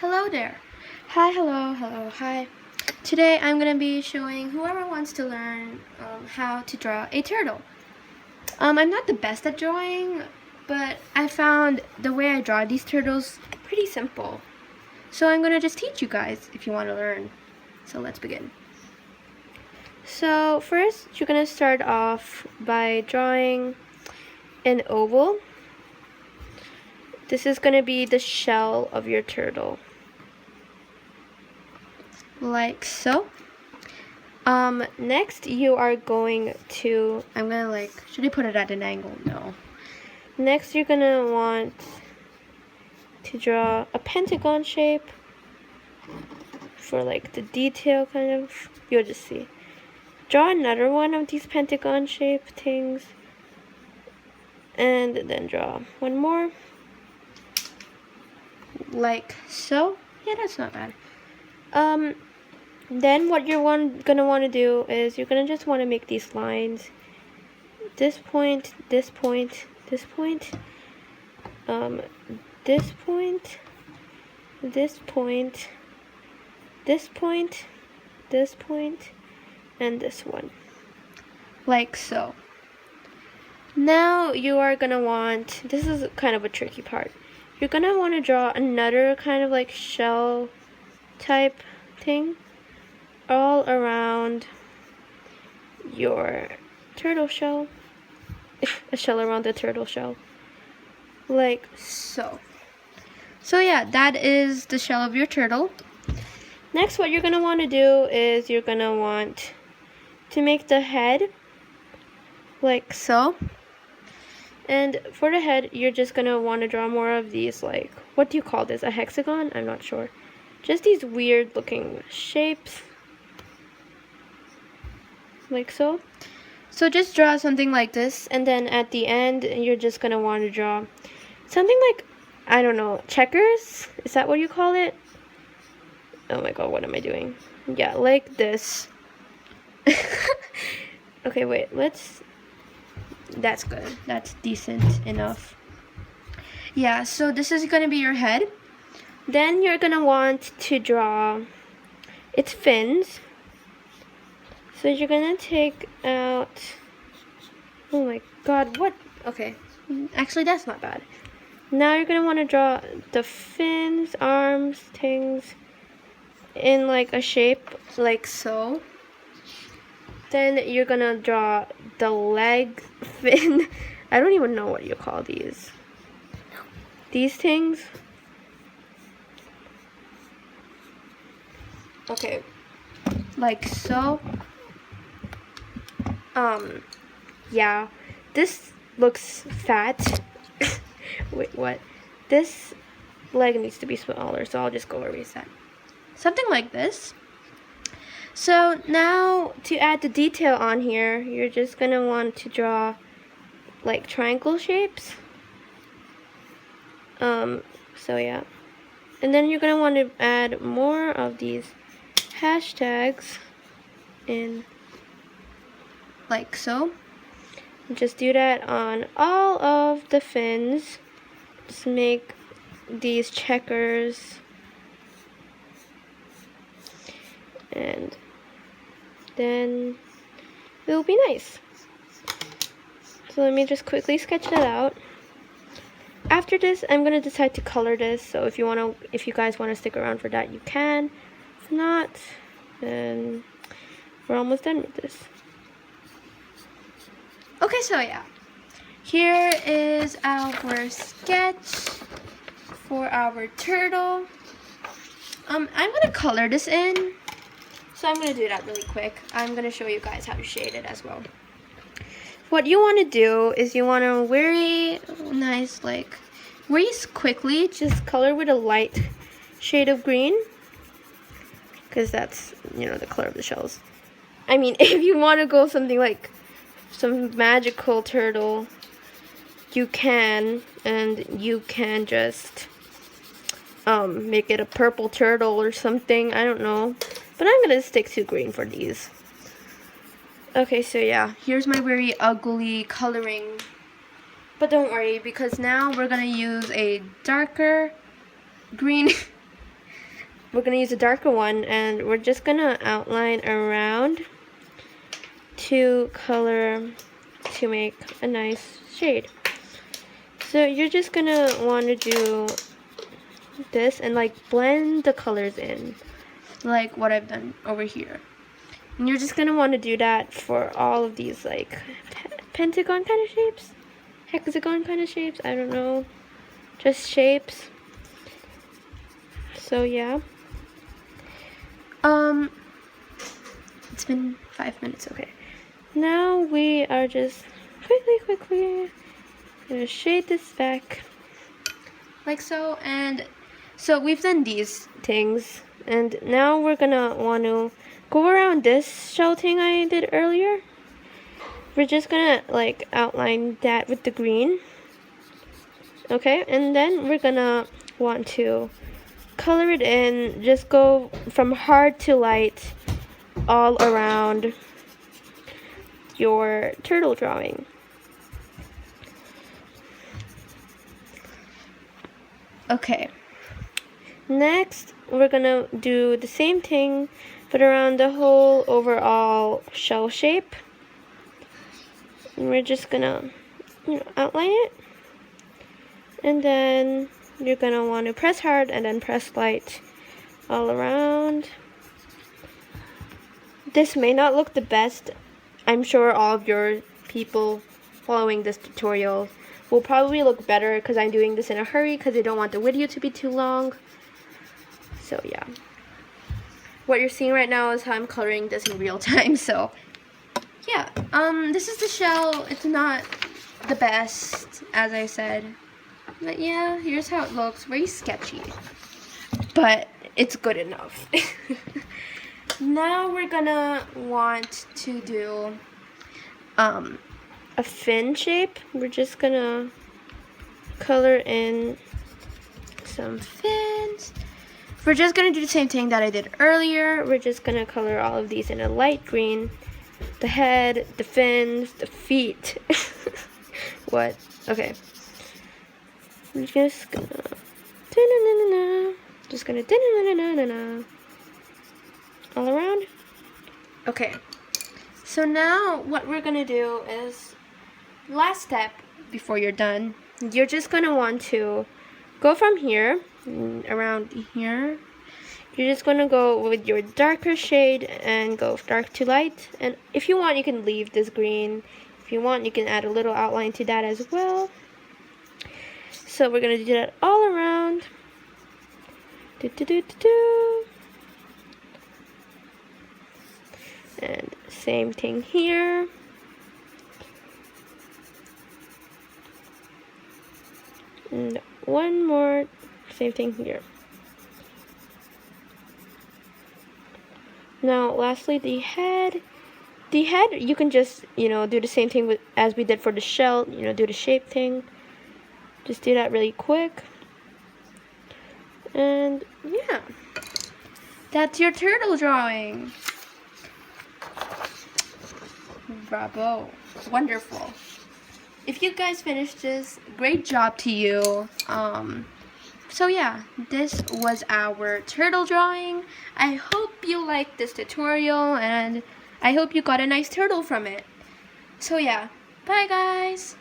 Hello there. Hi, hello, hi. Today I'm going to be showing whoever wants to learn how to draw a turtle. I'm not the best at drawing, but I found the way I draw these turtles pretty simple. So I'm going to just teach you guys if you want to learn. So let's begin. So first you're going to start off by drawing an oval. This is going to be the shell of your turtle. Like so. Next you are going to, should I put it at an angle? No. Next you're gonna want to draw a pentagon shape for like the detail kind of, you'll just see. Draw another one of these pentagon shape things. And then draw one more. Like so. Yeah, that's not bad. Then what you're gonna want to do is you're gonna just want to make these lines. This point, this point, this point, this point, this point, this point, this point, and this one. Like so. Now you are gonna want, this is kind of a tricky part. You're gonna want to draw another kind of like shell type thing all around your turtle shell. A shell around the turtle shell. Like so. So yeah, that is the shell of your turtle. Next, what you're going to want to do is you're going to want to make the head like so. And for the head, you're just going to want to draw more of these, like, what do you call this? A hexagon? I'm not sure. Just these weird looking shapes. Like so. So just draw something like this, and then at the end you're just gonna want to draw something like, I don't know, checkers? Is that what you call it? Oh my god, what am I doing? Yeah, like this. Okay, wait, that's good. That's decent enough. Yeah, so this is gonna be your head. Then you're gonna want to draw its fins. So you're gonna take out, oh my god, what? Okay, actually that's not bad. Now you're gonna want to draw the fins, arms, things in like a shape like so. Then you're gonna draw the leg fin. I don't even know what you call these. These things. Okay, like so. Yeah, this looks fat. Wait, what? This leg needs to be smaller, so I'll just go erase that. Something like this. So now to add the detail on here, you're just gonna want to draw like triangle shapes. So yeah. And then you're gonna want to add more of these hashtags in like so. Just do that on all of the fins. Just make these checkers. And then it will be nice. So let me just quickly sketch that out. After this, I'm gonna decide to color this. So if you guys want to stick around for that, you can. If not, then we're almost done with this. Okay, so yeah, here is our sketch for our turtle. I'm gonna color this in, so I'm gonna do that really quick. I'm gonna show you guys how to shade it as well. What you want to do is you want to very quickly just color with a light shade of green, because that's, you know, the color of the shells. I mean, if you want to go something like some magical turtle, you can, and you can just make it a purple turtle or something, I don't know, but I'm gonna stick to green for these. Okay, so yeah, here's my very ugly coloring, but don't worry, because now we're gonna use a darker green we're gonna use a darker one, and we're just gonna outline around to color to make a nice shade. So you're just gonna want to do this and like blend the colors in, like what I've done over here. And you're just gonna want to do that for all of these like pentagon kind of shapes, hexagon kind of shapes, I don't know, just shapes. So yeah, it's been 5 minutes. Okay, now we are just quickly gonna shade this back like so. And so we've done these things, and now we're gonna want to go around this shell thing I did earlier. We're just gonna like outline that with the green. Okay, and then we're gonna want to color it in, just go from hard to light all around your turtle drawing. Okay, next we're gonna do the same thing but around the whole overall shell shape. And we're just gonna outline it, and then you're gonna want to press hard and then press light all around. This may not look the best. I'm sure all of your people following this tutorial will probably look better because I'm doing this in a hurry because I don't want the video to be too long. So yeah, what you're seeing right now is how I'm coloring this in real time. So yeah, this is the shell. It's not the best, as I said, but yeah, here's how it looks. Very sketchy, but it's good enough. Now we're gonna want to do a fin shape. We're just gonna color in some fins. We're just gonna do the same thing that I did earlier. We're just gonna color all of these in a light green. The head, the fins, the feet. What? Okay. I'm just gonna all around. Okay. So now what we're gonna do is, last step before you're done, you're just gonna want to go from here around here. You're just gonna go with your darker shade and go dark to light. And if you want, you can leave this green. If you want, you can add a little outline to that as well. So we're gonna do that all around. And same thing here. And one more, same thing here. Now, lastly, the head. The head, you can just, do the same thing as we did for the shell, do the shape thing. Just do that really quick. And, yeah. That's your turtle drawing. Bravo. Wonderful. If you guys finished this, great job to you. So yeah, this was our turtle drawing. I hope you liked this tutorial, and I hope you got a nice turtle from it. So yeah, bye guys.